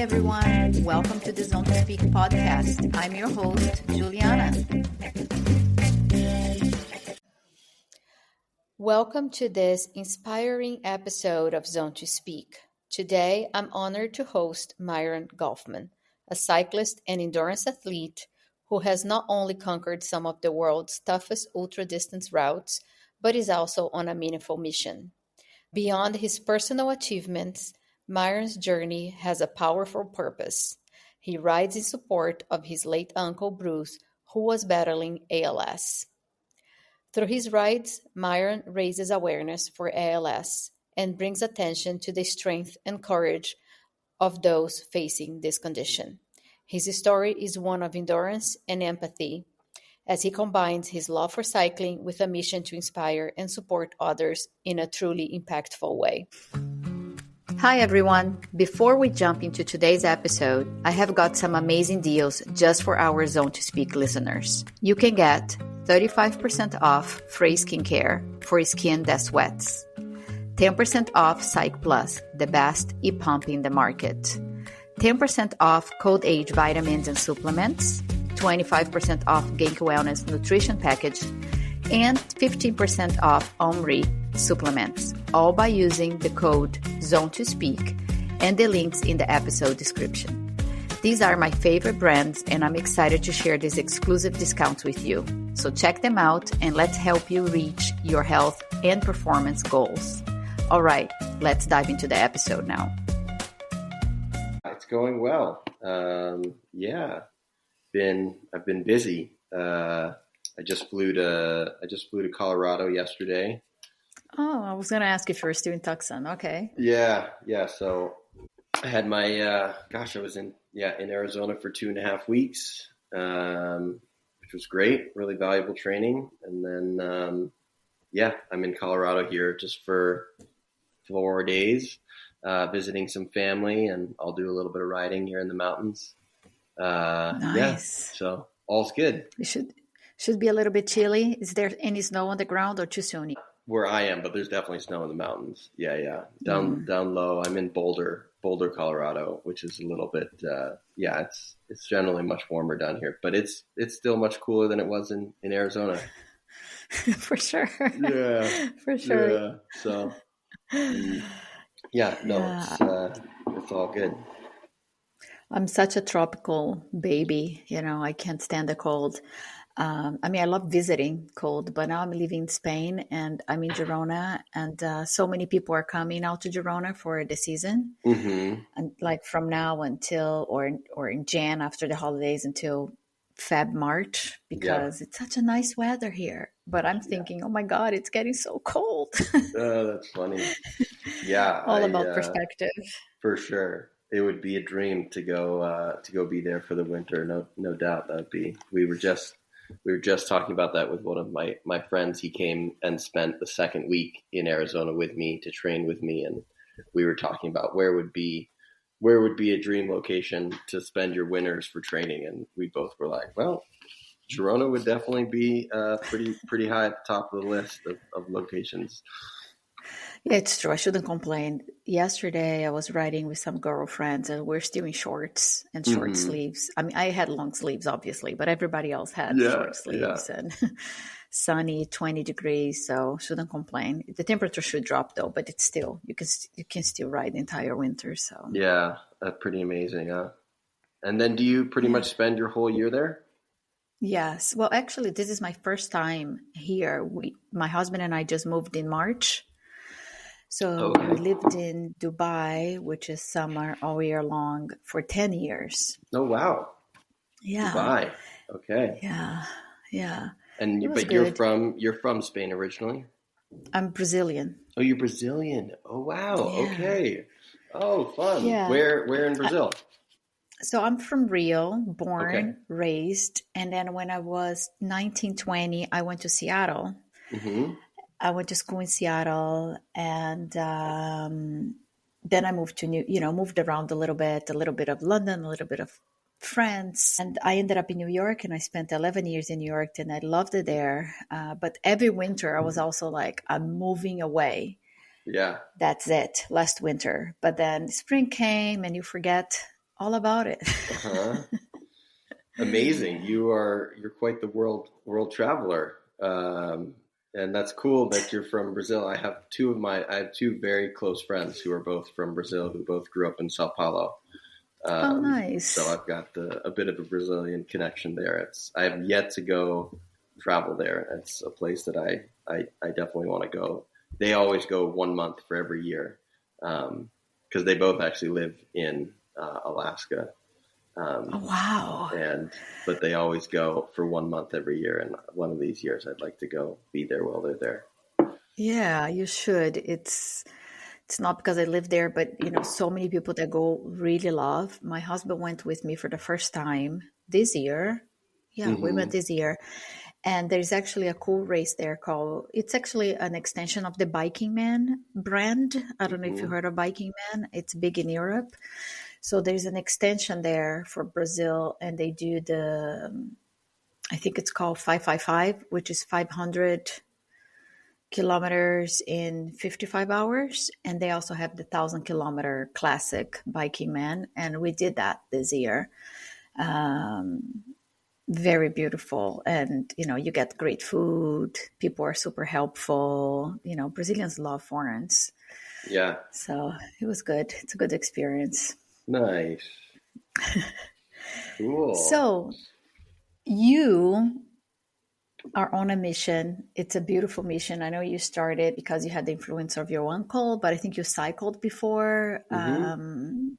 everyone. Welcome to the Zone to Speak podcast. I'm your host, Juliana. Welcome to this inspiring episode of Zone to Speak. Today, I'm honored to host Miron Golfman, a cyclist and endurance athlete who has not only conquered some of the world's toughest ultra-distance routes, but is also on a meaningful mission. Beyond his personal achievements, Miron's journey has a powerful purpose. He rides in support of his late uncle Bruce, who was battling ALS. Through his rides, Miron raises awareness for ALS and brings attention to the strength and courage of those facing this condition. His story is one of endurance and empathy, as he combines his love for cycling with a mission to inspire and support others in a truly impactful way. Hi everyone! Before we jump into today's episode, I have got some amazing deals just for our Zone to Speak listeners. You can get 35% off Frey Skincare for skin that sweats, 10% off Psych Plus, the best e-pump in the market, 10% off Cold Age vitamins and supplements, 25% off Genki Wellness nutrition package, and 15% off Omri supplements, all by using the code ZONE2SPEAK and the links in the episode description. These are my favorite brands, and I'm excited to share these exclusive discounts with you. So check them out and let's help you reach your health and performance goals. All right, let's dive into the episode now. It's going well. I've been busy. I just flew to Colorado yesterday. Oh, I was going to ask if you were still in Tucson. Okay. Yeah. So I had my I was in Arizona for 2.5 weeks, which was great. Really valuable training. And then I'm in Colorado here just for 4 days, visiting some family, and I'll do a little bit of riding here in the mountains. Nice. Yeah, so all's good. It should be a little bit chilly. Is there any snow on the ground or too soon? Where I am, but there's definitely snow in the mountains. Yeah. Down low. I'm in Boulder, Colorado, which is a little bit, it's generally much warmer down here, but it's still much cooler than it was in Arizona. For sure. Yeah. For sure. Yeah. So, it's all good. I'm such a tropical baby. I can't stand the cold. I love visiting cold, but now I'm living in Spain and I'm in Girona, and so many people are coming out to Girona for the season. Mm-hmm. And like from now until, or in Jan after the holidays until March, because it's such a nice weather here. But I'm thinking, oh my God, it's getting so cold. Oh, that's funny. Yeah. All about perspective. For sure. It would be a dream to go be there for the winter. No doubt that'd be. We were just talking about that with one of my friends. He came and spent the second week in Arizona with me to train with me, and we were talking about where would be a dream location to spend your winters for training, and we both were like, well, Girona would definitely be pretty high at the top of the list of locations. Yeah, it's true. I shouldn't complain. Yesterday, I was riding with some girlfriends, and we're still in shorts and short sleeves. I had long sleeves, obviously, but everybody else had short sleeves and sunny, 20 degrees. So shouldn't complain. The temperature should drop though, but it's still you can still ride the entire winter. So yeah, that's pretty amazing, huh? And then, do you pretty much spend your whole year there? Yes. Well, actually, this is my first time here. My husband and I just moved in March. So we lived in Dubai, which is summer all year long, for 10 years. Oh, wow. Yeah. Dubai. Okay. Yeah. And you're from Spain originally? I'm Brazilian. Oh, you're Brazilian. Oh, wow. Yeah. Okay. Oh, fun. Yeah. Where in Brazil? So I'm from Rio, born, raised. And then when I was 19, 20, I went to Seattle. Mm-hmm. I went to school in Seattle, and then I moved to moved around a little bit of London, a little bit of France, and I ended up in New York, and I spent 11 years in New York, and I loved it there. But every winter, I was also like, I'm moving away. Yeah, that's it. Last winter, but then spring came, and you forget all about it. Uh-huh. Amazing. You're quite the world traveler. And that's cool that you're from Brazil. I have two very close friends who are both from Brazil, who both grew up in Sao Paulo. Oh, So nice. I've got a bit of a Brazilian connection there. I have yet to go travel there. It's a place that I definitely want to go. They always go 1 month for every year, because they both actually live in Alaska. Oh, wow. But they always go for 1 month every year. And one of these years, I'd like to go be there while they're there. Yeah, you should. It's not because I live there, but so many people that go really love. My husband went with me for the first time this year. Yeah, we Mm-hmm. went this year. And there's actually a cool race there it's actually an extension of the Biking Man brand. I don't know if you Mm-hmm. heard of Biking Man. It's big in Europe. So there's an extension there for Brazil, and they do I think it's called 555, which is 500 kilometers in 55 hours. And they also have the 1,000-kilometer classic Biking Man. And we did that this year. Very beautiful. And, you get great food. People are super helpful. Brazilians love foreigners. Yeah. So it was good. It's a good experience. Nice. Cool. So you are on a mission. It's a beautiful mission. I know you started because you had the influence of your uncle, but I think you cycled before. Mm-hmm.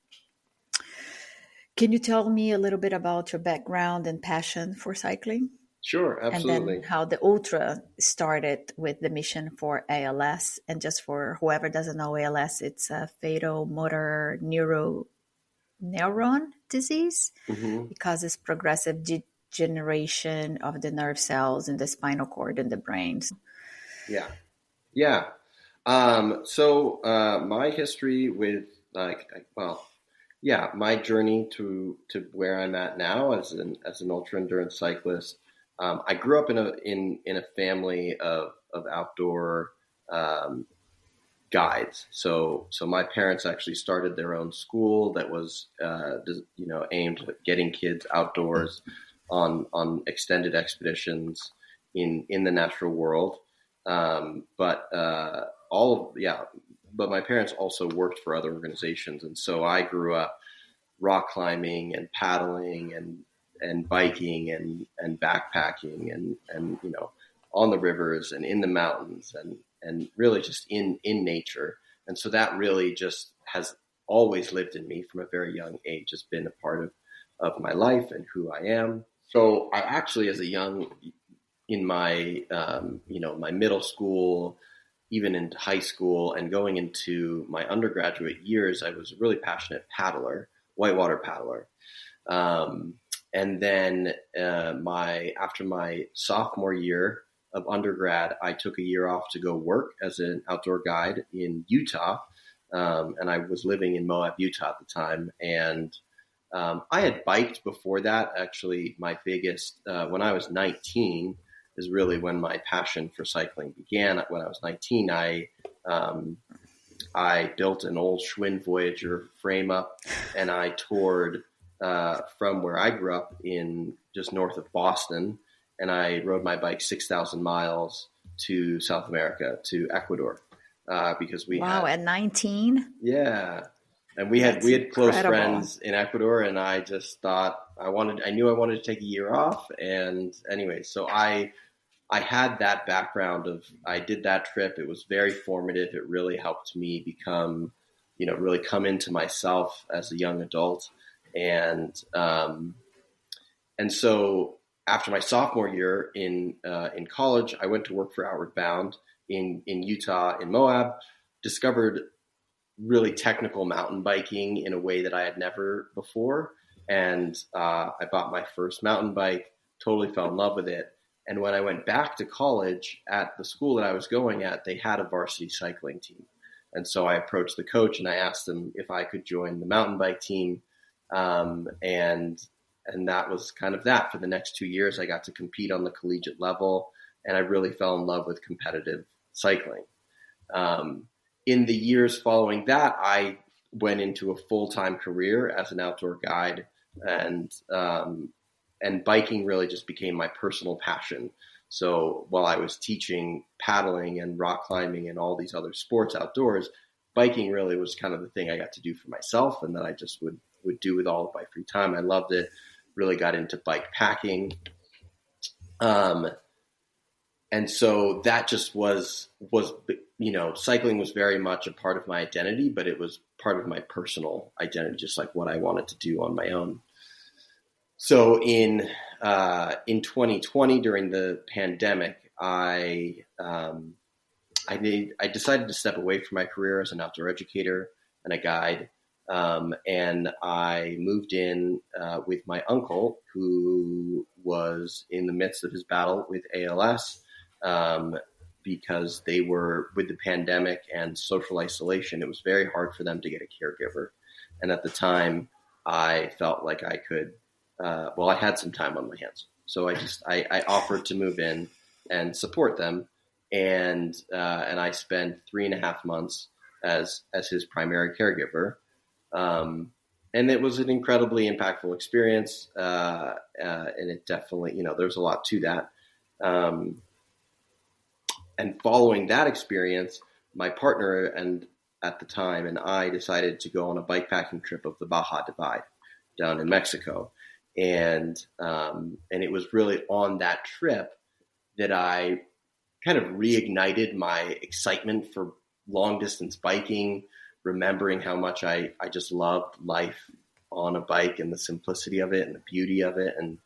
Can you tell me a little bit about your background and passion for cycling? Sure. And then Absolutely. how the ultra started with the mission for ALS. And just for whoever doesn't know ALS, it's a fatal motor neuron disease. Mm-hmm. It causes progressive degeneration of the nerve cells in the spinal cord and the brain. Yeah. Yeah. My history with my journey to where I'm at now as an ultra endurance cyclist. I grew up in a family of outdoor guides. So my parents actually started their own school that was aimed at getting kids outdoors on extended expeditions in the natural world. But my parents also worked for other organizations, and so I grew up rock climbing and paddling and biking and backpacking and on the rivers and in the mountains and really just in nature. And so that really just has always lived in me from a very young age. It's been a part of my life and who I am. So I actually, in my my middle school, even into high school and going into my undergraduate years, I was a really passionate paddler, whitewater paddler. And then after my sophomore year of undergrad, I took a year off to go work as an outdoor guide in Utah. And I was living in Moab, Utah at the time. And I had biked before that. Actually, my biggest, when I was 19, is really when my passion for cycling began. When I was 19, I built an old Schwinn Voyager frame up, and I toured from where I grew up in just north of Boston, and I rode my bike 6,000 miles to South America, to Ecuador, because we Wow, at 19? yeah. And we had close friends in Ecuador, and I just thought I knew I wanted to take a year off. And anyway, so I had that background I did that trip. It was very formative. It really helped me become, really come into myself as a young adult. And so after my sophomore year in college, I went to work for Outward Bound in Utah, in Moab, discovered really technical mountain biking in a way that I had never before. And I bought my first mountain bike, totally fell in love with it. And when I went back to college at the school that I was going at, they had a varsity cycling team. And so I approached the coach and I asked him if I could join the mountain bike team. And that was kind of that. For the next 2 years, I got to compete on the collegiate level, and I really fell in love with competitive cycling. In the years following that, I went into a full-time career as an outdoor guide, and biking really just became my personal passion. So while I was teaching paddling and rock climbing and all these other sports outdoors, biking really was kind of the thing I got to do for myself, and that I just would do with all of my free time. I loved it. Really got into bike packing. And so that just was, cycling was very much a part of my identity, but it was part of my personal identity, just like what I wanted to do on my own. So in 2020, during the pandemic, I decided to step away from my career as an outdoor educator and a guide. And I moved in with my uncle, who was in the midst of his battle with ALS, because they were, with the pandemic and social isolation, it was very hard for them to get a caregiver. And at the time, I felt like I could, I had some time on my hands. So I offered to move in and support them. And I spent 3.5 months as his primary caregiver. And it was an incredibly impactful experience. And it definitely, there's a lot to that. And following that experience, my partner at the time and I decided to go on a bikepacking trip of the Baja Divide down in Mexico. And it was really on that trip that I kind of reignited my excitement for long distance biking, remembering how much I just loved life on a bike and the simplicity of it and the beauty of it. And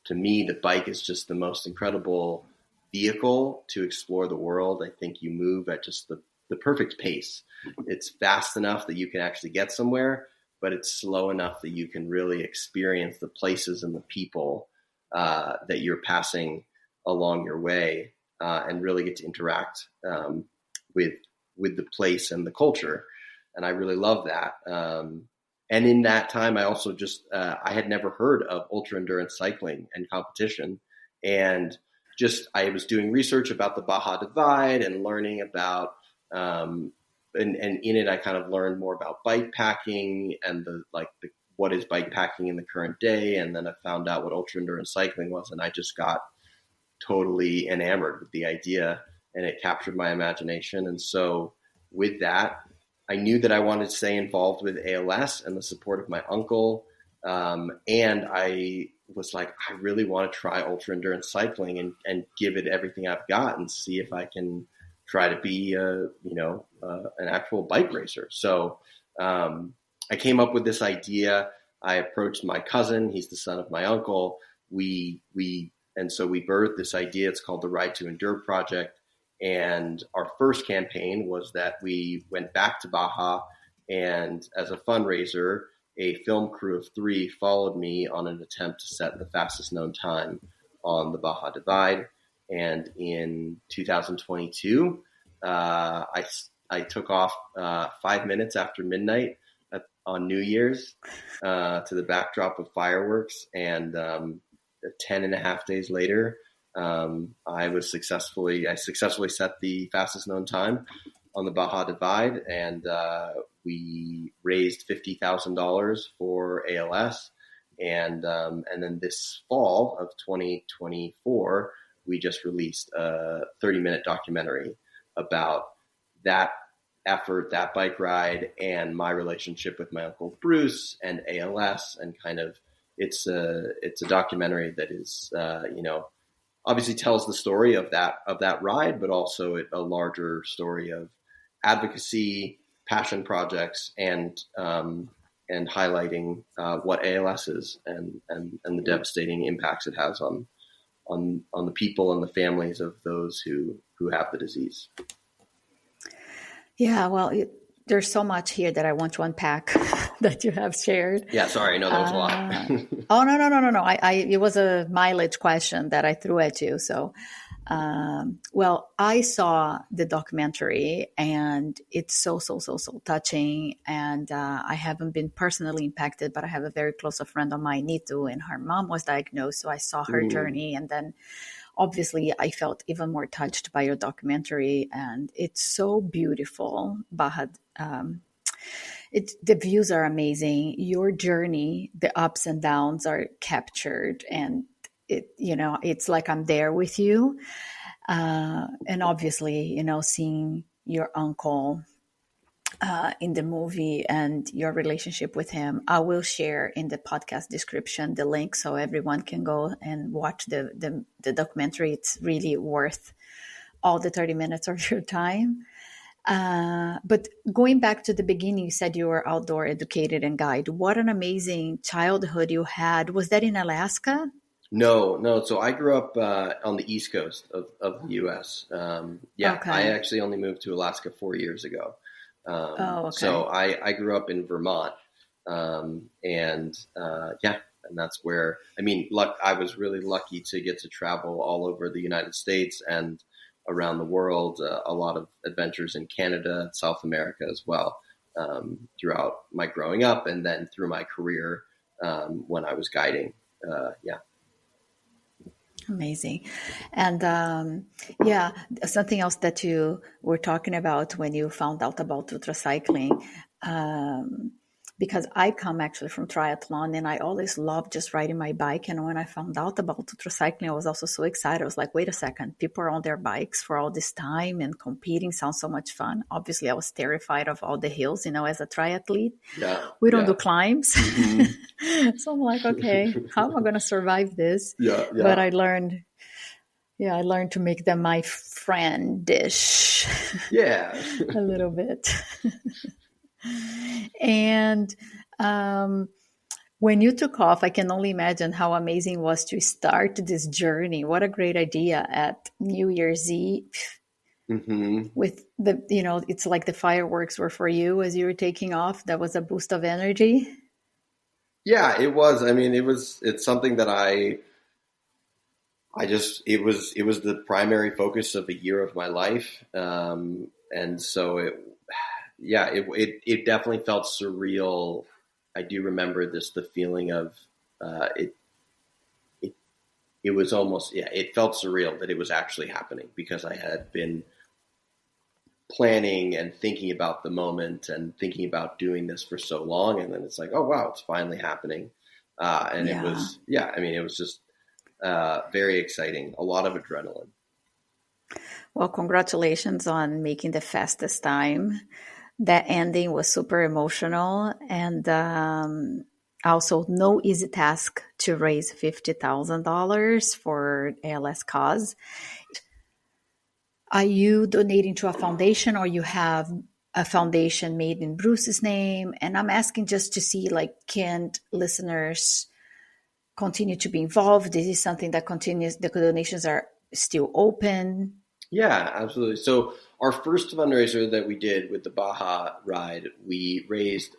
to me, the bike is just the most incredible vehicle to explore the world. I think you move at just the perfect pace. It's fast enough that you can actually get somewhere, but it's slow enough that you can really experience the places and the people that you're passing along your way, and really get to interact with the place and the culture. And I really love that. And in that time, I also I had never heard of ultra endurance cycling and competition. And I was doing research about the Baja Divide and learning about, and in it, I kind of learned more about bike packing and what is bike packing in the current day. And then I found out what ultra endurance cycling was, and I just got totally enamored with the idea, and it captured my imagination. And so with that, I knew that I wanted to stay involved with ALS and the support of my uncle. And I was like, I really want to try ultra endurance cycling and give it everything I've got and see if I can try to be an actual bike racer. So I came up with this idea. I approached my cousin. He's the son of my uncle. And so we birthed this idea. It's called the Ride to Endure Project. And our first campaign was that we went back to Baja, and as a fundraiser, a film crew of 3 followed me on an attempt to set the fastest known time on the Baja Divide. And in 2022, I took off 5 minutes after midnight on New Year's to the backdrop of fireworks. And 10.5 days later, I successfully set the fastest known time on the Baja Divide, and we raised $50,000 for ALS. And then this fall of 2024, we just released a 30-minute documentary about that effort, that bike ride, and my relationship with my uncle Bruce and ALS. And kind of, it's a documentary that is, obviously tells the story of that ride, but also a larger story of advocacy, passion projects, and highlighting what ALS is and the devastating impacts it has on the people and the families of those who have the disease. Yeah, well, there's so much here that I want to unpack that you have shared. Yeah, sorry, I know that was a lot. Oh, no. It was a mileage question that I threw at you. So, I saw the documentary, and it's so touching. And I haven't been personally impacted, but I have a very close friend of mine, Nitu, and her mom was diagnosed. So I saw her journey, and then obviously I felt even more touched by your documentary, and it's so beautiful, Baja. the views are amazing. Your journey, the ups and downs are captured, and it's like I'm there with you. And obviously, seeing your uncle in the movie and your relationship with him, I will share in the podcast description the link so everyone can go and watch the documentary. It's really worth all the 30 minutes of your time. But going back to the beginning, you said you were outdoor educated and guide. What an amazing childhood you had. Was that in Alaska? No. So I grew up on the East Coast of the U.S. Okay. I actually only moved to Alaska 4 years ago. Okay. So I grew up in Vermont, and that's where, I was really lucky to get to travel all over the United States and around the world, a lot of adventures in Canada, South America as well, throughout my growing up and then through my career when I was guiding. Amazing. And something else that you were talking about when you found out about ultracycling, because I come actually from triathlon and I always loved just riding my bike. And when I found out about ultracycling, I was also so excited. I was like, wait a second, people are on their bikes for all this time and competing sounds so much fun. Obviously, I was terrified of all the hills, as a triathlete. Yeah, we don't do climbs. Mm-hmm. So I'm like, okay, how am I going to survive this? Yeah. But I learned to make them my friend-ish. Yeah. A little bit. And when you took off, I can only imagine how amazing it was to start this journey. What a great idea at New Year's Eve. Mm-hmm. With it's like the fireworks were for you as you were taking off. That was a boost of energy. Yeah, it was. It's something that it was the primary focus of a year of my life. And so it definitely felt surreal. I do remember the feeling of, it was almost, it felt surreal that it was actually happening because I had been planning and thinking about the moment and thinking about doing this for so long. And then it's like, oh, wow, it's finally happening. It was, it was just very exciting. A lot of adrenaline. Well, congratulations on making the fastest time. That ending was super emotional, and also no easy task to raise $50,000 for ALS cause. Are you donating to a foundation, or you have a foundation made in Bruce's name? And I'm asking just to see, can listeners continue to be involved? Is this something that continues? The donations are still open? Yeah, absolutely. So our first fundraiser that we did with the Baja ride, we raised,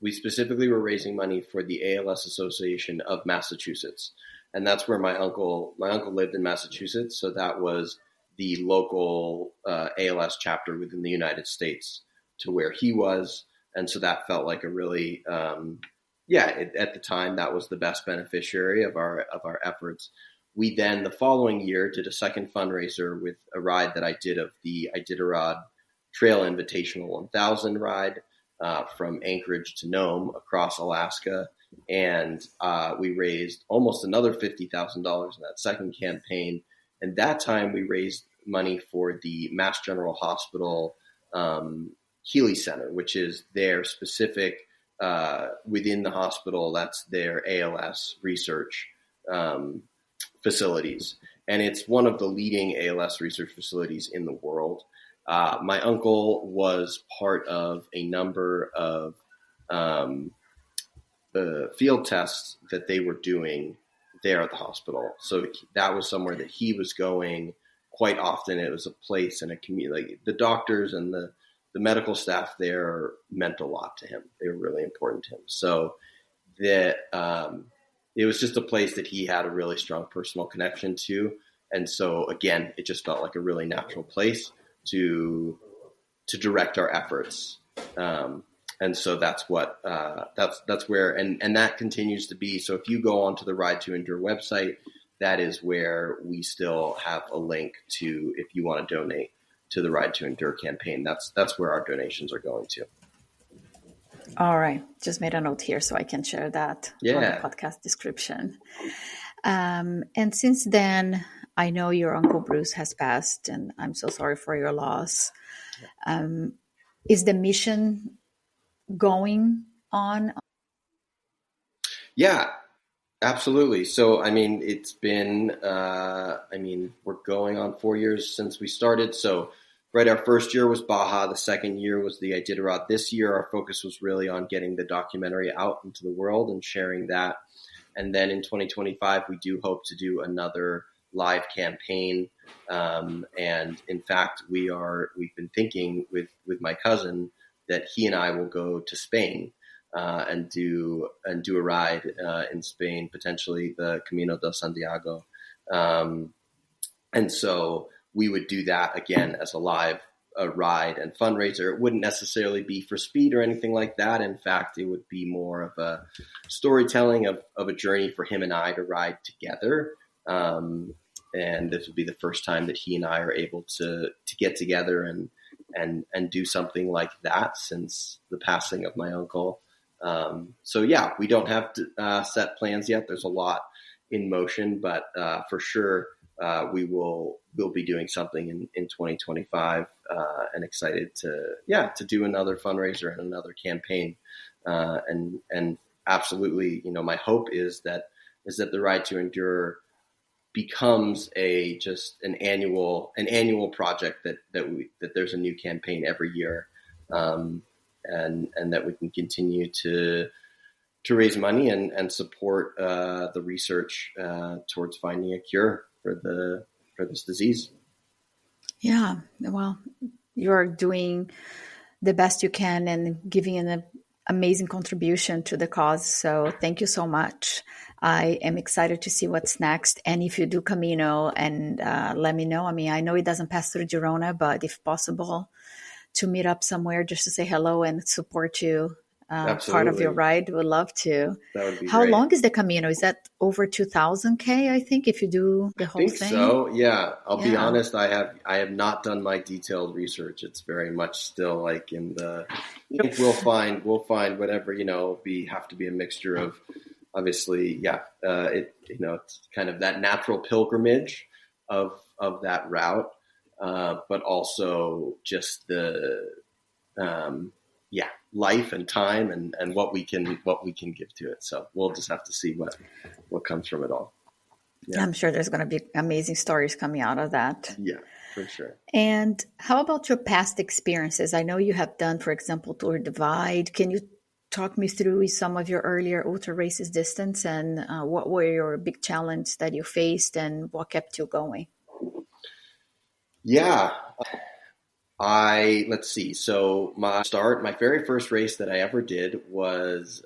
we specifically were raising money for the ALS Association of Massachusetts. And that's where my uncle lived in Massachusetts. So that was the local ALS chapter within the United States to where he was. And so that felt like a really, at the time, that was the best beneficiary of our efforts. We then, the following year, did a second fundraiser with a ride that I did of the Iditarod Trail Invitational 1000 ride from Anchorage to Nome across Alaska. And we raised almost another $50,000 in that second campaign. And that time we raised money for the Mass General Hospital Healy Center, which is their specific, within the hospital, that's their ALS research facilities. And it's one of the leading ALS research facilities in the world. My uncle was part of a number of the field tests that they were doing there at the hospital. So that was somewhere that he was going quite often. It was a place and a community. Like the doctors and the medical staff there meant a lot to him. They were really important to him. So that it was just a place that he had a really strong personal connection to. And so, again, it just felt like a really natural place to direct our efforts. And so that's what that's where and that continues to be. So if you go onto the Ride to Endure website, that is where we still have a link to, if you want to donate to the Ride to Endure campaign. That's where our donations are going to. All right. Just made a note here so I can share that on the Yeah. podcast description. And since then, I know your Uncle Bruce has passed, and I'm so sorry for your loss. Is the mission going on? Yeah, absolutely. So, I mean, it's been, we're going on 4 years since we started. So, right, our first year was Baja. The second year was the Iditarod. This year, our focus was really on getting the documentary out into the world and sharing that. And then in 2025, we do hope to do another live campaign. And in fact, we've been thinking with my cousin that he and I will go to Spain and do a ride in Spain, potentially the Camino de Santiago. And so we would do that again as a live ride and fundraiser. It wouldn't necessarily be for speed or anything like that. In fact, it would be more of a storytelling of a journey for him and I to ride together. And this would be the first time that he and I are able to get together and do something like that since the passing of my uncle. So yeah, we don't have set plans yet. There's a lot in motion, but for sure we'll be doing something in 2025, and excited to do another fundraiser and another campaign. And absolutely, my hope is that the Ride to Endure becomes an annual project that there's a new campaign every year. And that we can continue to raise money and support the research towards finding a cure for this disease. Yeah, well, you're doing the best you can and giving an amazing contribution to the cause. So thank you so much. I am excited to see what's next. And if you do Camino, and let me know. I mean, I know it doesn't pass through Girona, but if possible, to meet up somewhere just to say hello and support you. Part of your ride. Would love to. That would be How great. long is the Camino? Is that over 2,000 I think, if you do the whole thing? I think so. Yeah. I'll be honest. I have not done my detailed research. It's very much still like in the. I think we'll find whatever have to be a mixture of, obviously. Yeah. It's kind of that natural pilgrimage of that route, but also just the. Life and time and what we can give to it. So we'll just have to see what comes from it all. Yeah. I'm sure there's going to be amazing stories coming out of that. Yeah, for sure. And how about your past experiences? I know you have done, for example, Tour Divide. Can you talk me through some of your earlier ultra races distance and what were your big challenges that you faced and what kept you going? Yeah. Let's see. So my very first race that I ever did was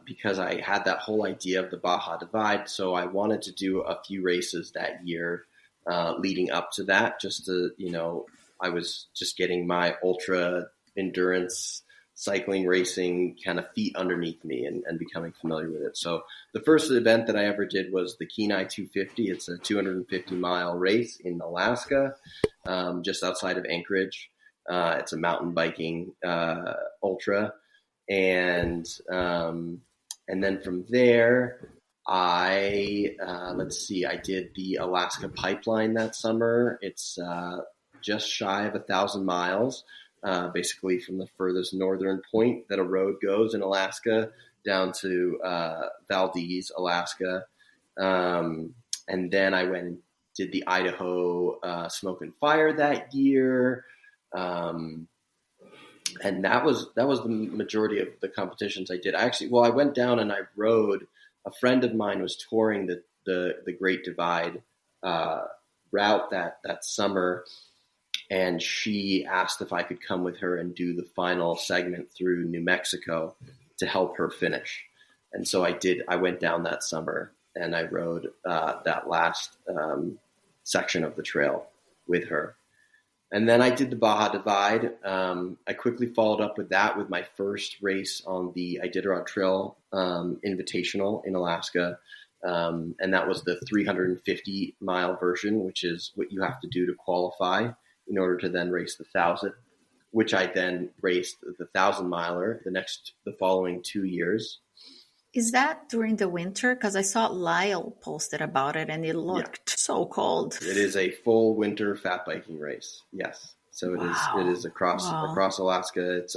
because I had that whole idea of the Baja Divide. So I wanted to do a few races that year leading up to that, just to, I was just getting my ultra endurance cycling racing kind of feet underneath me and becoming familiar with it. So the first event that I ever did was the Kenai 250. It's a 250-mile race in Alaska, just outside of Anchorage. It's a mountain biking ultra. And then from there, I did the Alaska Pipeline that summer. It's just shy of 1,000 miles. Basically from the furthest northern point that a road goes in Alaska down to Valdez, Alaska. And then I went and did the Idaho Smoke and Fire that year. And that was the majority of the competitions I did. I went down and I rode. A friend of mine was touring the Great Divide route that summer. And she asked if I could come with her and do the final segment through New Mexico to help her finish. And so I did. I went down that summer and I rode that last section of the trail with her. And then I did the Baja Divide. I quickly followed up with that with my first race on the Iditarod Trail Invitational in Alaska. And that was the 350-mile version, which is what you have to do to qualify in order to then race the 1,000. which I then raced the 1,000-miler the following 2 years. Is that during the winter? Because I saw Lyle posted about it and it looked so cold. It is a full winter fat biking race. Yes. So it is across Alaska. It's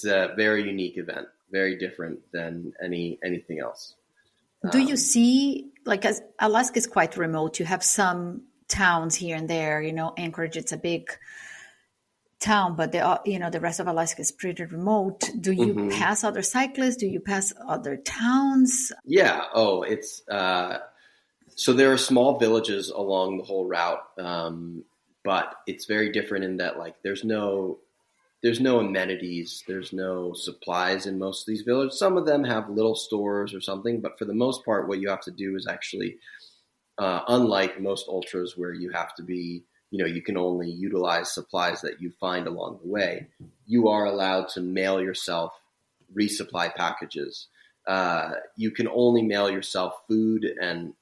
a very unique event, very different than anything else. Do you see, like, as Alaska is quite remote, you have some towns here and there, Anchorage, it's a big town, but the rest of Alaska is pretty remote. Do you pass other cyclists? Do you pass other towns? Yeah. Oh, it's so there are small villages along the whole route, but it's very different in that, like, there's no amenities, there's no supplies in most of these villages. Some of them have little stores or something, but for the most part, what you have to do is actually, unlike most ultras where you have to be, you can only utilize supplies that you find along the way. You are allowed to mail yourself resupply packages. You can only mail yourself food and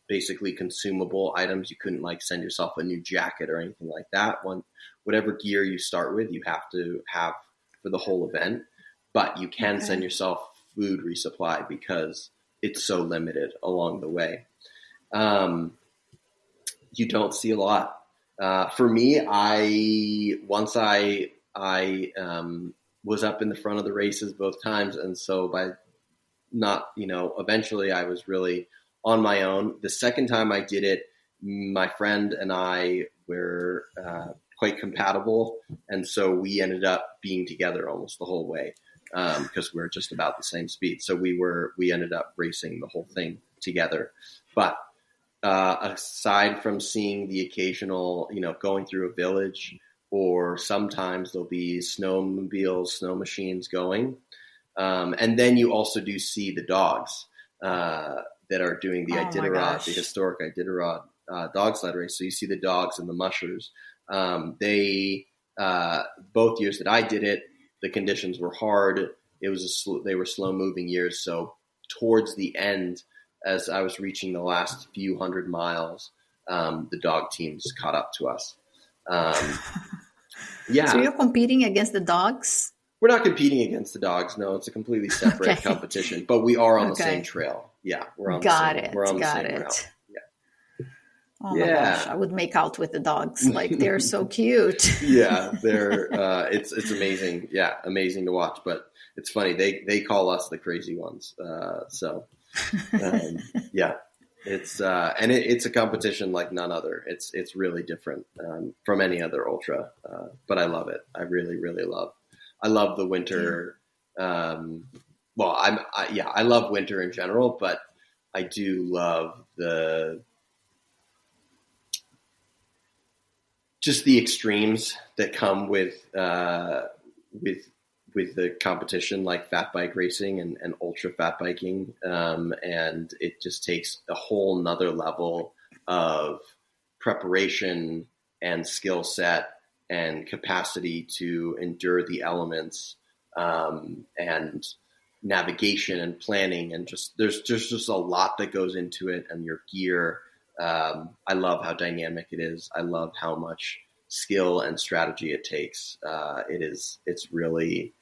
basically consumable items. You couldn't send yourself a new jacket or anything like that. Whatever gear you start with, you have to have for the whole event, but you can send yourself food resupply because it's so limited along the way. You don't see a lot. For me, once I was up in the front of the races both times. And so eventually I was really on my own. The second time I did it, my friend and I were quite compatible. And so we ended up being together almost the whole way because we're just about the same speed. So we ended up racing the whole thing together. But aside from seeing the occasional, going through a village, or sometimes there'll be snowmobiles, snow machines going. And then you also do see the dogs that are doing the Iditarod, the historic Iditarod dog sled race. So you see the dogs and the mushers. They both years that I did it, the conditions were hard. They were slow moving years. So towards the end, as I was reaching the last few 100 miles, the dog teams caught up to us. So you're competing against the dogs? We're not competing against the dogs. No, it's a completely separate competition, but we are on the same trail. Yeah. We're on the same route. Yeah. Oh my gosh. I would make out with the dogs. Like, they're so cute. Yeah. They're, it's amazing. Yeah. Amazing to watch, but it's funny. They call us the crazy ones. Yeah. It's and it's a competition like none other. It's really different from any other ultra, but I love it. I really, really love. I love the winter. I love winter in general, but I do love just the extremes that come with the competition, like fat bike racing and ultra fat biking. And it just takes a whole nother level of preparation and skill set and capacity to endure the elements, and navigation and planning. And there's just a lot that goes into it, and your gear. I love how dynamic it is. I love how much skill and strategy it takes. It's really,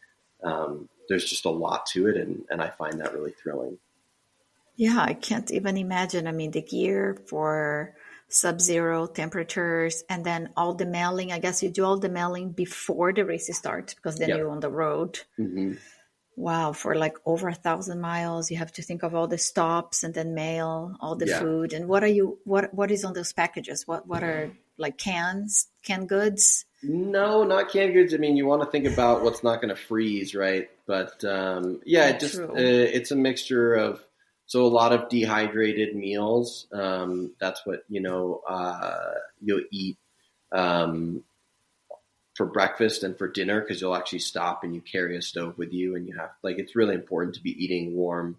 there's just a lot to it, and I find that really thrilling. Yeah, I can't even imagine. I mean, the gear for sub-zero temperatures, and then all the mailing. I guess you do all the mailing before the race starts, because then you're on the road. Mm-hmm. Wow, for like over 1,000 miles, you have to think of all the stops and then mail all the food. And what is on those packages? What are, like, canned goods? No, not canned goods. I mean, you want to think about what's not going to freeze, right? But it's a mixture of, so a lot of dehydrated meals. That's what, you'll eat for breakfast and for dinner, because you'll actually stop and you carry a stove with you, and you have, like, it's really important to be eating warm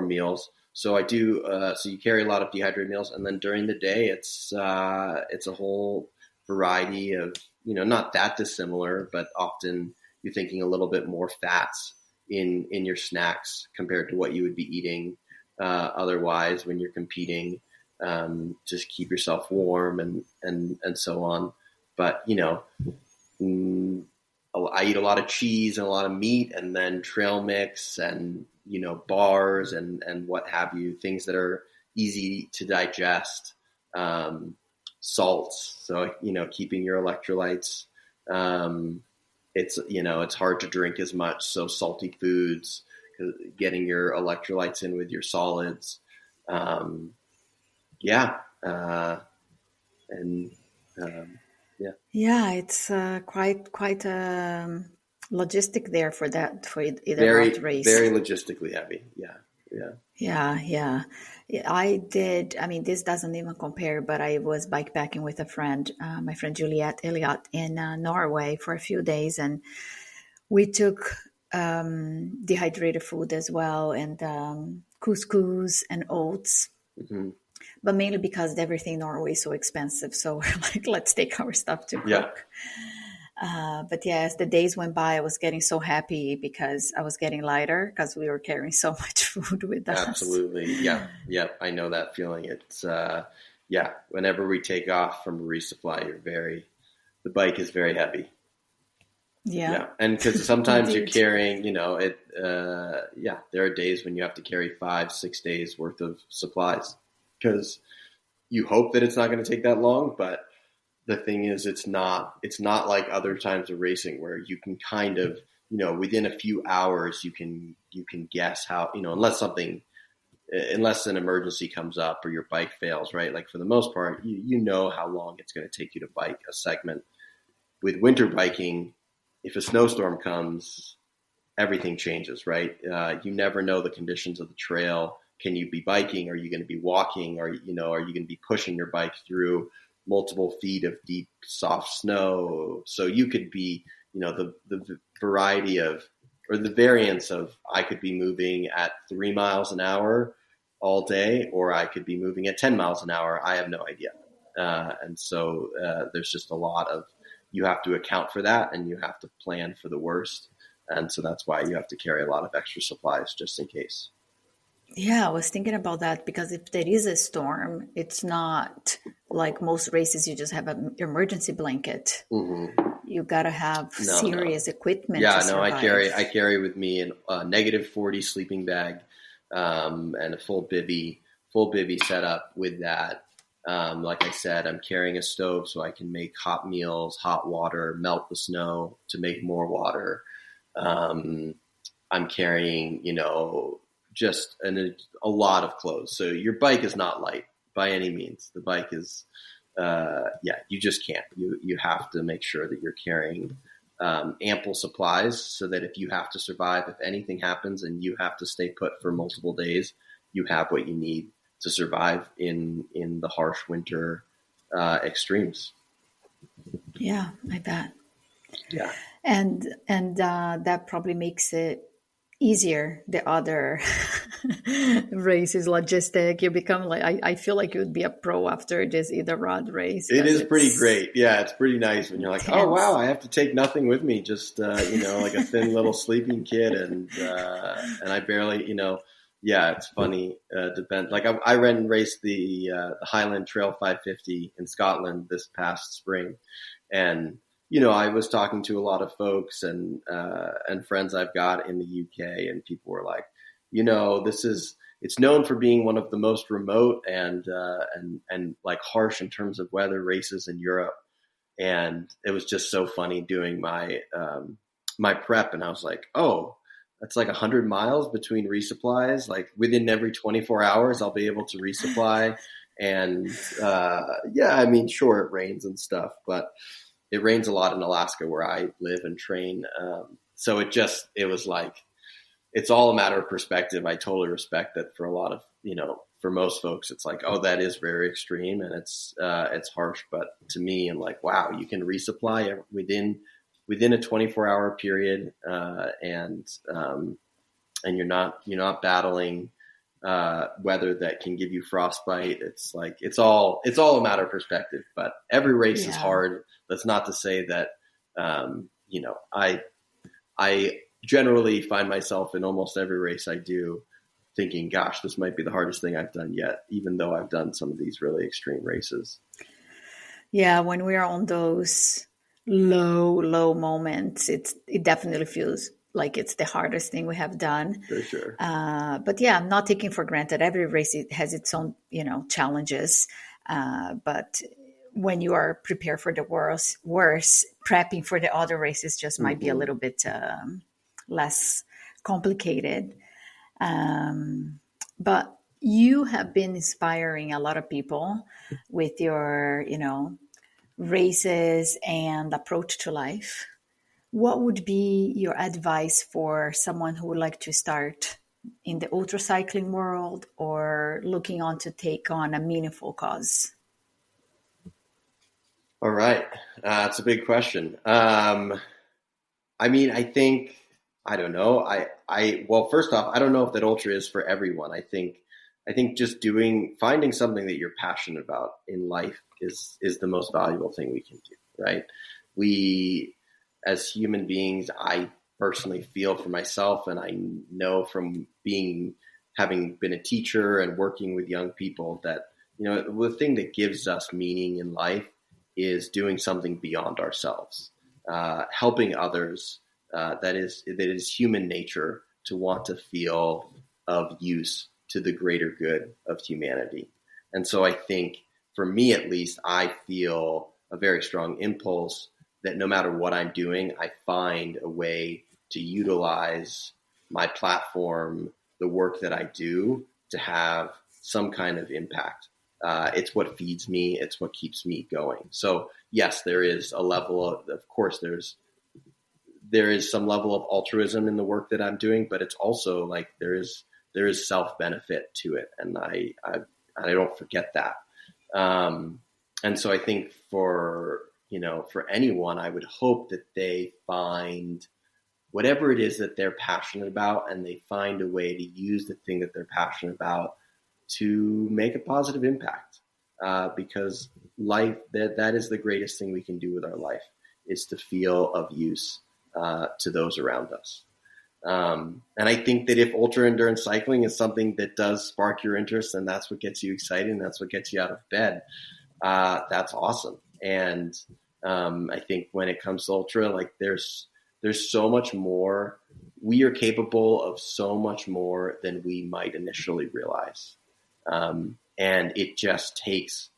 meals. So I do. So you carry a lot of dehydrated meals, and then during the day, it's a whole variety of, not that dissimilar, but often you're thinking a little bit more fats in your snacks compared to what you would be eating otherwise when you're competing. Just keep yourself warm and so on. But I eat a lot of cheese and a lot of meat, and then trail mix and, bars and what have you, things that are easy to digest, salts. So, keeping your electrolytes. It's hard to drink as much. So salty foods, getting your electrolytes in with your solids. Yeah. And Yeah, it's quite logistic there for that, for very, Iditarod race. very logistically heavy. Yeah. Yeah. I did. I mean, this doesn't even compare, but I was bikepacking with a friend, my friend Juliana, in Norway for a few days, and we took dehydrated food as well, and couscous and oats. Mm-hmm. But mainly because everything in Norway is so expensive. So we're like, let's take our stuff to cook. Yeah. But yeah, as the days went by, I was getting so happy because I was getting lighter because we were carrying so much food with us. Absolutely. Yeah. I know that feeling. It's, whenever we take off from a resupply, the bike is very heavy. Yeah. And because sometimes you're carrying, there are days when you have to carry 5-6 days worth of supplies, because you hope that it's not going to take that long. But the thing is, it's not like other times of racing where you can kind of, within a few hours, you can guess how, unless an emergency comes up or your bike fails, right? Like for the most part, you know how long it's going to take you to bike a segment. With winter biking, if a snowstorm comes, everything changes, right? You never know the conditions of the trail. Can you be biking? Are you going to be walking? Are you going to be pushing your bike through multiple feet of deep, soft snow? So you could be, the variety of, or the variance of, I could be moving at 3 miles an hour all day, or I could be moving at 10 miles an hour. I have no idea. And so there's just a lot of, you have to account for that, and you have to plan for the worst. And so that's why you have to carry a lot of extra supplies just in case. Yeah, I was thinking about that because if there is a storm, it's not like most races, you just have an emergency blanket. Mm-hmm. You got to have serious equipment. Yeah, to survive. I carry with me a -40 sleeping bag and a full bivvy setup with that. Like I said, I'm carrying a stove so I can make hot meals, hot water, melt the snow to make more water. I'm carrying, just a lot of clothes. So your bike is not light by any means. The bike is, you just can't. You have to make sure that you're carrying ample supplies so that if you have to survive, if anything happens and you have to stay put for multiple days, you have what you need to survive in the harsh winter extremes. Yeah, I bet. Yeah. And that probably makes it easier. The other race is logistic. You become like, I feel like you would be a pro after this Iditarod race. It is pretty great. Yeah, it's pretty nice when you're like, oh wow, I have to take nothing with me, just like a thin little sleeping kit, and I barely, yeah, it's funny. Depend. Like I ran and raced the Highland Trail 550 in Scotland this past spring, and I was talking to a lot of folks and friends I've got in the UK, and people were like, it's known for being one of the most remote and like harsh in terms of weather races in Europe. And it was just so funny doing my prep, and I was like, oh, that's like 100 miles between resupplies. Like within every 24 hours, I'll be able to resupply. And sure, it rains and stuff, but it rains a lot in Alaska where I live and train. So it was like, it's all a matter of perspective. I totally respect that for a lot of, for most folks, it's like, oh, that is very extreme and it's harsh. But to me, I'm like, wow, you can resupply within a 24-hour period, and you're not battling weather that can give you frostbite. It's like it's all a matter of perspective. But every race is hard. That's not to say that I generally find myself in almost every race I do thinking, gosh, this might be the hardest thing I've done yet, even though I've done some of these really extreme races. Yeah, when we are on those low moments, it definitely feels like it's the hardest thing we have done. For sure. But yeah, I'm not taking for granted. Every race has its own, challenges. But when you are prepared for the worse, prepping for the other races just might be a little bit less complicated. But you have been inspiring a lot of people with your, races and approach to life. What would be your advice for someone who would like to start in the ultra cycling world or looking on to take on a meaningful cause? All right. It's a big question. I think, I don't know. Well, first off, I don't know if that ultra is for everyone. I think just finding something that you're passionate about in life is the most valuable thing we can do, right? We, as human beings, I personally feel for myself, and I know from having been a teacher and working with young people that, the thing that gives us meaning in life is doing something beyond ourselves, helping others. That is human nature to want to feel of use to the greater good of humanity. And so I think, for me at least, I feel a very strong impulse that no matter what I'm doing, I find a way to utilize my platform, the work that I do, to have some kind of impact. It's what feeds me. It's what keeps me going. So yes, there is a level of course, there is some level of altruism in the work that I'm doing, but it's also like there is self-benefit to it. And I don't forget that. And so I think for anyone, I would hope that they find whatever it is that they're passionate about, and they find a way to use the thing that they're passionate about to make a positive impact. Because life, that is the greatest thing we can do with our life, is to feel of use to those around us. And I think that if ultra endurance cycling is something that does spark your interest, and that's what gets you excited, and that's what gets you out of bed, that's awesome. And I think when it comes to ultra, like there's so much more. We are capable of so much more than we might initially realize. And it just takes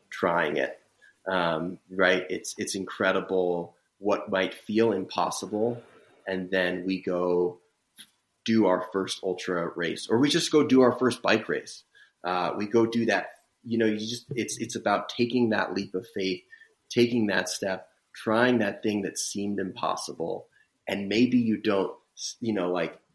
trying it. Right? It's incredible what might feel impossible. And then we go do our first ultra race, or we just go do our first bike race. We go do that. It's about taking that leap of faith, taking that step, trying that thing that seemed impossible. And maybe you don't,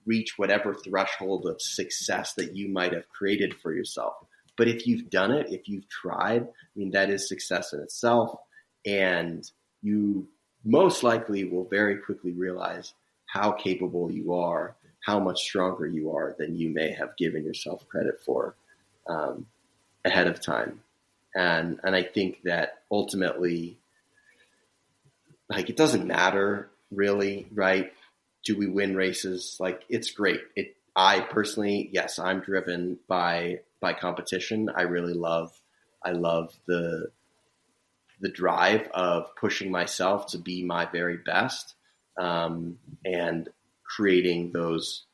reach whatever threshold of success that you might have created for yourself. But if you've done it, if you've tried, that is success in itself. And you most likely will very quickly realize how capable you are, how much stronger you are than you may have given yourself credit for ahead of time. And I think that ultimately, it doesn't matter really, right? Do we win races? It's great. I personally, yes, I'm driven by competition. I love the drive of pushing myself to be my very best, and creating those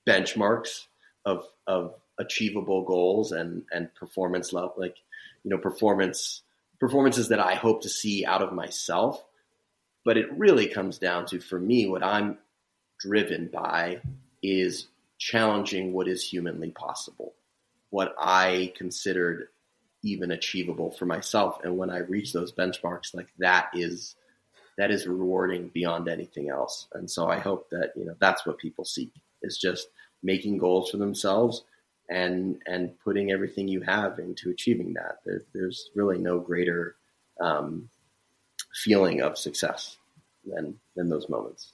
benchmarks of achievable goals and performance level, performances that I hope to see out of myself. But it really comes down to, for me, what I'm driven by is challenging what is humanly possible, what I considered even achievable for myself. And when I reach those benchmarks, that is rewarding beyond anything else. And so I hope that, that's what people seek, is just making goals for themselves and putting everything you have into achieving that. There's really no greater feeling of success than those moments.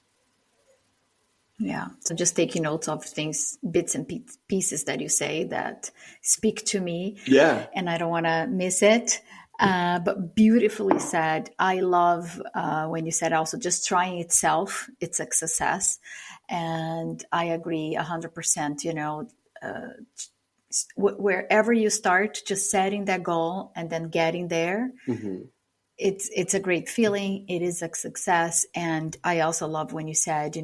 Yeah. So just taking notes of things, bits and pieces that you say that speak to me. Yeah. And I don't want to miss it. But beautifully said. I love when you said also just trying itself, it's a success. And I agree 100%, wherever you start, just setting that goal and then getting there. Mm-hmm. it's a great feeling. It is a success. And I also love when you said,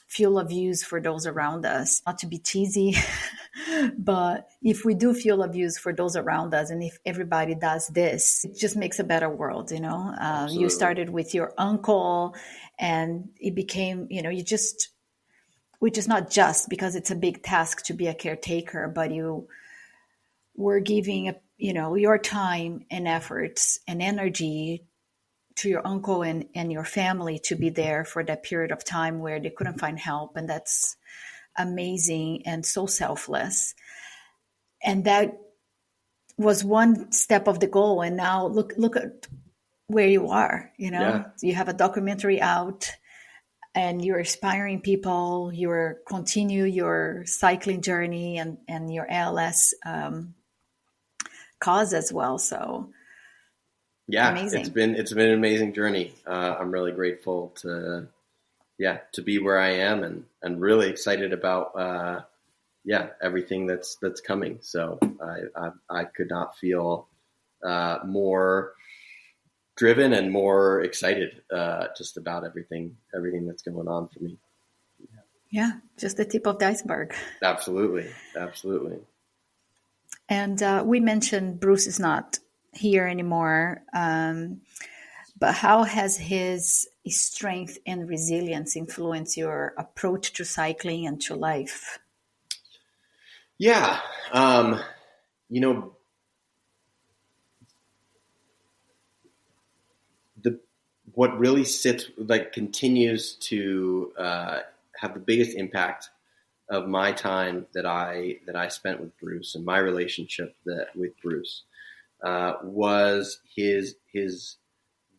fuel of use for those around us, not to be cheesy, but if we do fuel of use for those around us, and if everybody does this, it just makes a better world. You started with your uncle, and it became, which is not just because it's a big task to be a caretaker, but you were giving your time and efforts and energy to your uncle and your family to be there for that period of time where they couldn't find help. And that's amazing and so selfless. And that was one step of the goal. And now look at where you are. You have a documentary out, and you're inspiring people. You're continue your cycling journey and your ALS cause as well. So yeah, amazing. It's been an amazing journey. I'm really grateful to be where I am, and really excited about everything that's coming. So I could not feel more driven and more excited just about everything that's going on for me. Yeah, just the tip of the iceberg. Absolutely. And we mentioned Bruce is not here anymore, but how has his strength and resilience influenced your approach to cycling and to life? Yeah, what really continues to have the biggest impact of my time that I spent with Bruce and my relationship with Bruce was his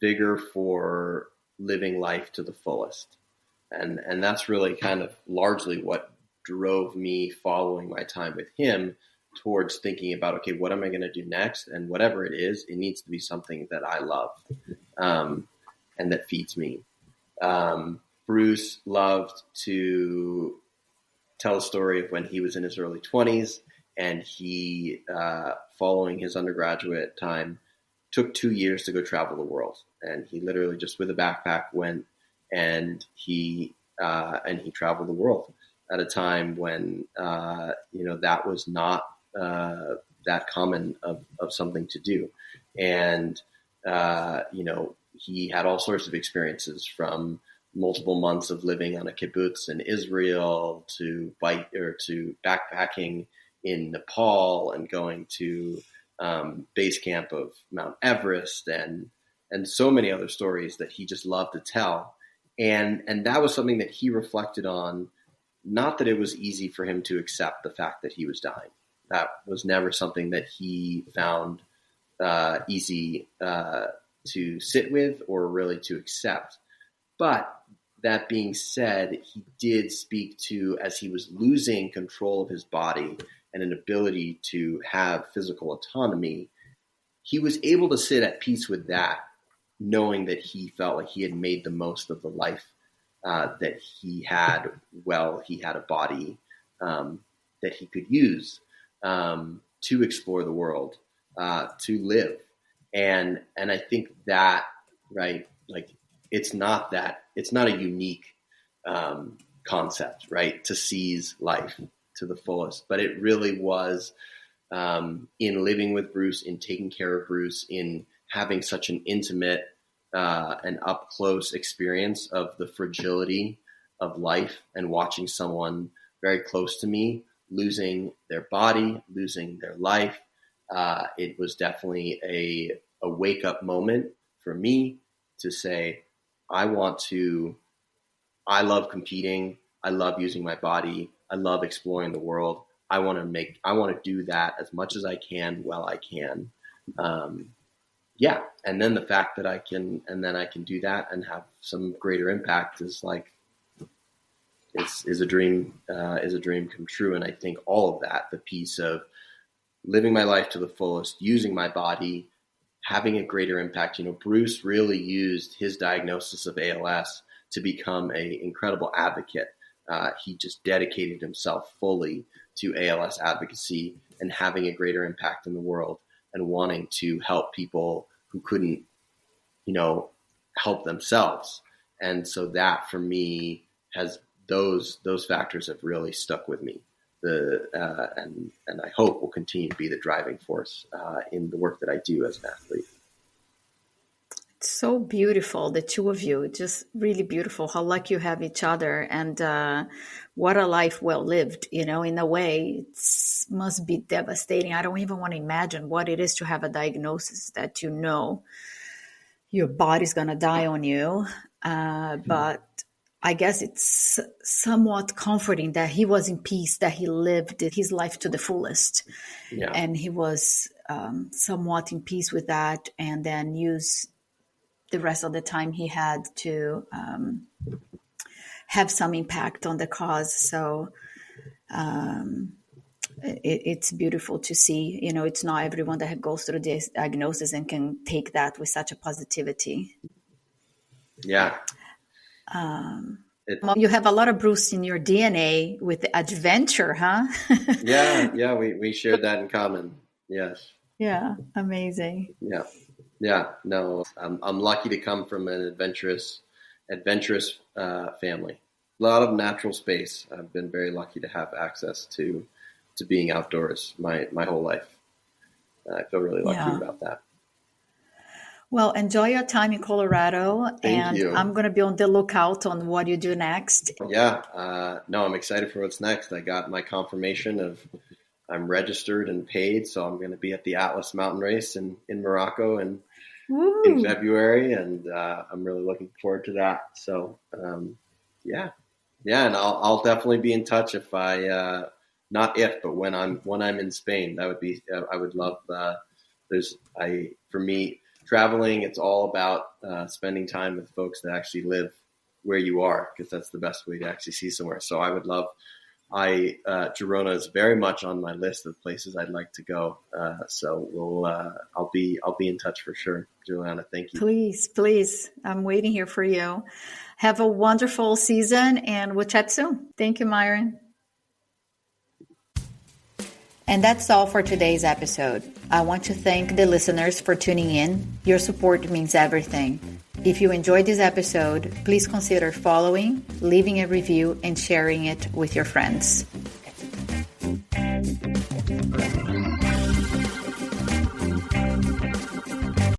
vigor for living life to the fullest, and that's really kind of largely what drove me following my time with him towards thinking about, okay, what am I going to do next? And whatever it is, it needs to be something that I love and that feeds me. Bruce loved to tell a story of when he was in his early 20s, and he, following his undergraduate time, took 2 years to go travel the world. And he literally just with a backpack went and he traveled the world at a time when, that was not that common of something to do. And, he had all sorts of experiences, from multiple months of living on a kibbutz in Israel to backpacking in Nepal and going to base camp of Mount Everest and so many other stories that he just loved to tell. And that was something that he reflected on. Not that it was easy for him to accept the fact that he was dying. That was never something that he found easy to sit with or really to accept. But that being said, he did speak to, as he was losing control of his body and an ability to have physical autonomy, he was able to sit at peace with that, knowing that he felt like he had made the most of the life that he had. Well, he had a body that he could use to explore the world, to live. And I think that, right, like it's not a unique concept, right, to seize life to the fullest, but it really was in living with Bruce, in taking care of Bruce, in having such an intimate and up close experience of the fragility of life and watching someone very close to me losing their body, losing their life. It was definitely a wake up moment for me to say, I love competing. I love using my body. I love exploring the world. I want to do that as much as I can while I can. And then the fact that I can do that and have some greater impact is like, is a dream come true. And I think all of that, the piece of living my life to the fullest, using my body, having a greater impact. Bruce really used his diagnosis of ALS to become an incredible advocate. He just dedicated himself fully to ALS advocacy and having a greater impact in the world and wanting to help people who couldn't, help themselves. And so that for me has those factors have really stuck with me. And I hope will continue to be the driving force in the work that I do as an athlete. It's so beautiful, the two of you, just really beautiful. How lucky you have each other, and what a life well lived. In a way, it must be devastating. I don't even want to imagine what it is to have a diagnosis that your body's gonna die on you, but I guess it's somewhat comforting that he was in peace, that he lived his life to the fullest. Yeah. And he was somewhat in peace with that, and then use the rest of the time he had to have some impact on the cause. So it's beautiful to see. It's not everyone that goes through this diagnosis and can take that with such a positivity. Yeah. You have a lot of Bruce in your DNA with the adventure, huh? Yeah, we shared that in common. Yes. Yeah, amazing. Yeah. No, I'm lucky to come from an adventurous family. A lot of natural space. I've been very lucky to have access to being outdoors my whole life. I feel really lucky about that. Well, enjoy your time in Colorado. Thank you. I'm going to be on the lookout on what you do next. Yeah. No, I'm excited for what's next. I got my confirmation of I'm registered and paid, so I'm going to be at the Atlas Mountain Race in Morocco in February, and I'm really looking forward to that. So, yeah, and I'll definitely be in touch if I not if, but when I'm in Spain. That would be I would love. For me, traveling, it's all about spending time with folks that actually live where you are, because that's the best way to actually see somewhere. So I would love. Girona is very much on my list of places I'd like to go. So I'll be in touch for sure, Juliana. Thank you. Please. I'm waiting here for you. Have a wonderful season, and we'll chat soon. Thank you, Miron. And that's all for today's episode. I want to thank the listeners for tuning in. Your support means everything. If you enjoyed this episode, please consider following, leaving a review, and sharing it with your friends.